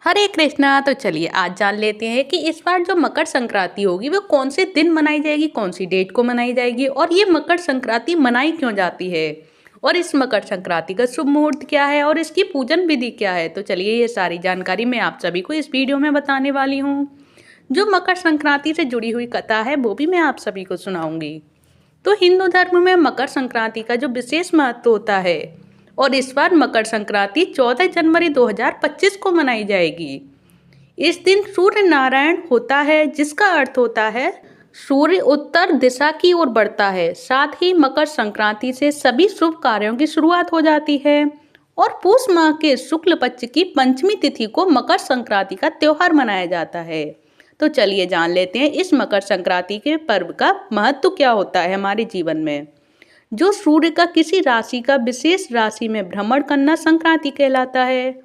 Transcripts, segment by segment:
हरे कृष्णा। तो चलिए आज जान लेते हैं कि इस बार जो मकर संक्रांति होगी वो कौन से दिन मनाई जाएगी, कौन सी डेट को मनाई जाएगी और ये मकर संक्रांति मनाई क्यों जाती है और इस मकर संक्रांति का शुभ मुहूर्त क्या है और इसकी पूजन विधि क्या है। तो चलिए ये सारी जानकारी मैं आप सभी को इस वीडियो में बताने वाली हूँ। जो मकर संक्रांति से जुड़ी हुई कथा है वो भी मैं आप सभी को सुनाऊंगी। तो हिंदू धर्म में मकर संक्रांति का जो विशेष महत्व होता है और इस बार मकर संक्रांति 14 जनवरी 2025 को मनाई जाएगी। इस दिन सूर्य नारायण होता है जिसका अर्थ होता है सूर्य उत्तर दिशा की ओर बढ़ता है। साथ ही मकर संक्रांति से सभी शुभ कार्यों की शुरुआत हो जाती है और पूष माह के शुक्ल पक्ष की पंचमी तिथि को मकर संक्रांति का त्योहार मनाया जाता है। तो चलिए जान लेते हैं इस मकर संक्रांति के पर्व का महत्व क्या होता है हमारे जीवन में। जो सूर्य का किसी राशि का विशेष राशि में भ्रमण करना संक्रांति कहलाता है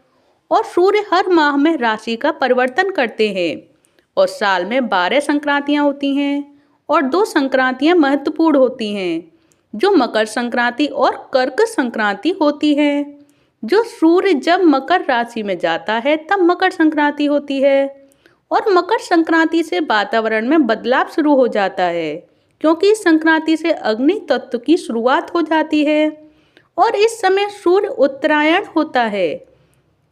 और सूर्य हर माह में राशि का परिवर्तन करते हैं और साल में 12 संक्रांतियां होती हैं और 2 संक्रांतियां महत्वपूर्ण होती हैं जो मकर संक्रांति और कर्क संक्रांति होती है। जो सूर्य जब मकर राशि में जाता है तब मकर संक्रांति होती है और मकर संक्रांति से वातावरण में बदलाव शुरू हो जाता है क्योंकि इस संक्रांति से अग्नि तत्व की शुरुआत हो जाती है और इस समय सूर्य उत्तरायण होता है।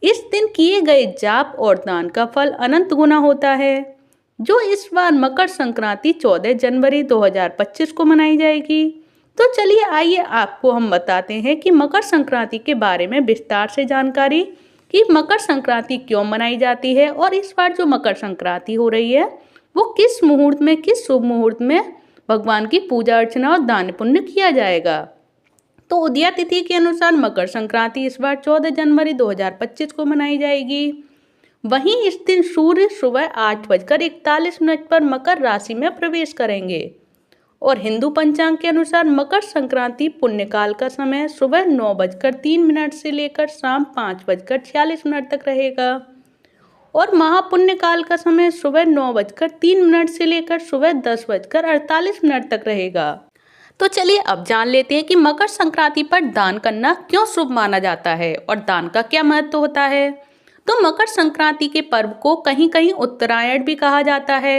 इस दिन किए गए जाप और दान का फल अनंत गुना होता है। जो इस बार मकर संक्रांति 14 जनवरी 2025 को मनाई जाएगी। तो चलिए आइए आपको हम बताते हैं कि मकर संक्रांति के बारे में विस्तार से जानकारी कि मकर संक्रांति क्यों मनाई जाती है और इस बार जो मकर संक्रांति हो रही है वो किस मुहूर्त में, किस शुभ मुहूर्त में भगवान की पूजा अर्चना और दान पुण्य किया जाएगा। तो उदया तिथि के अनुसार मकर संक्रांति इस बार 14 जनवरी 2025 को मनाई जाएगी। वहीं इस दिन सूर्य सुबह 8:41 पर मकर राशि में प्रवेश करेंगे और हिंदू पंचांग के अनुसार मकर संक्रांति पुण्यकाल का समय सुबह 9:03 से लेकर शाम 5:46 तक रहेगा और महापुण्य काल का समय सुबह 9:03 से लेकर सुबह 10:48 तक रहेगा। तो चलिए अब जान लेते हैं कि मकर संक्रांति पर दान करना क्यों शुभ माना जाता है और दान का क्या महत्व होता है। तो मकर संक्रांति के पर्व को कहीं कहीं उत्तरायण भी कहा जाता है।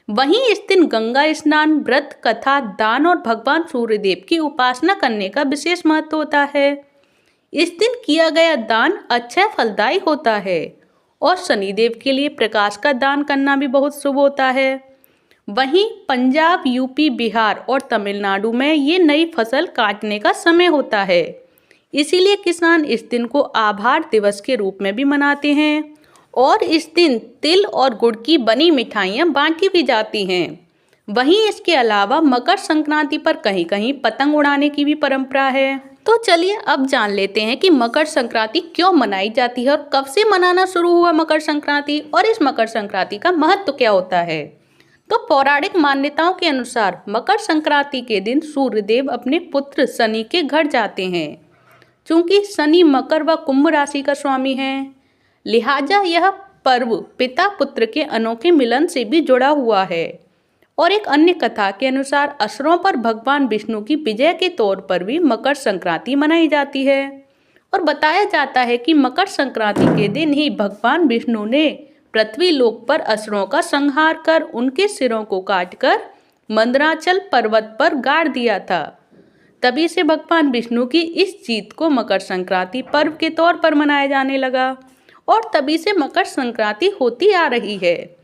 वहीं इस दिन गंगा स्नान, व्रत, कथा, दान और भगवान सूर्यदेव की उपासना करने का विशेष महत्व होता है। इस दिन किया गया दान अक्षय फलदायी होता है और शनिदेव के लिए प्रकाश का दान करना भी बहुत शुभ होता है। वहीं पंजाब, यूपी, बिहार और तमिलनाडु में ये नई फसल काटने का समय होता है, इसीलिए किसान इस दिन को आभार दिवस के रूप में भी मनाते हैं और इस दिन तिल और गुड़ की बनी मिठाइयाँ बांटी भी जाती हैं। वहीं इसके अलावा मकर संक्रांति पर कहीं कहीं पतंग उड़ाने की भी परंपरा है। तो चलिए अब जान लेते हैं कि मकर संक्रांति क्यों मनाई जाती है और कब से मनाना शुरू हुआ मकर संक्रांति और इस मकर संक्रांति का महत्व क्या होता है। तो पौराणिक मान्यताओं के अनुसार मकर संक्रांति के दिन सूर्यदेव अपने पुत्र शनि के घर जाते हैं। चूंकि शनि मकर व कुंभ राशि का स्वामी है, लिहाजा यह पर्व पिता पुत्र के अनोखे मिलन से भी जुड़ा हुआ है। और एक अन्य कथा के अनुसार असुरों पर भगवान विष्णु की विजय के तौर पर भी मकर संक्रांति मनाई जाती है और बताया जाता है कि मकर संक्रांति के दिन ही भगवान विष्णु ने पृथ्वी लोक पर असुरों का संहार कर उनके सिरों को काटकर मंदराचल पर्वत पर गाड़ दिया था। तभी से भगवान विष्णु की इस जीत को मकर संक्रांति पर्व के तौर पर मनाया जाने लगा और तभी से मकर संक्रांति होती आ रही है।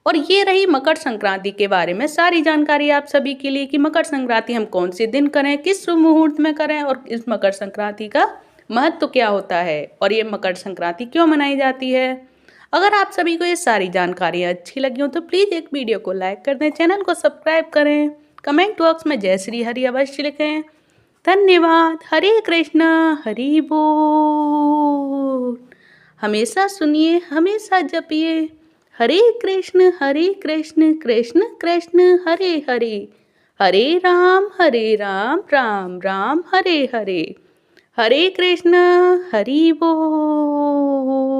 और ये रही मकर संक्रांति के बारे में सारी जानकारी आप सभी के लिए कि मकर संक्रांति हम कौन से दिन करें, किस शुभ मुहूर्त में करें और इस मकर संक्रांति का महत्व क्या होता है और ये मकर संक्रांति क्यों मनाई जाती है। अगर आप सभी को ये सारी जानकारियाँ अच्छी लगी हो तो प्लीज़ एक वीडियो को लाइक कर दें, चैनल को सब्सक्राइब करें, कमेंट बॉक्स में जय श्री हरि अवश्य लिखें। धन्यवाद। हरे कृष्ण हरि बोल। हमेशा सुनिए, हमेशा जपिए। हरे कृष्ण कृष्ण कृष्ण हरे हरे, हरे राम राम राम हरे हरे। हरे कृष्ण हरि बोल।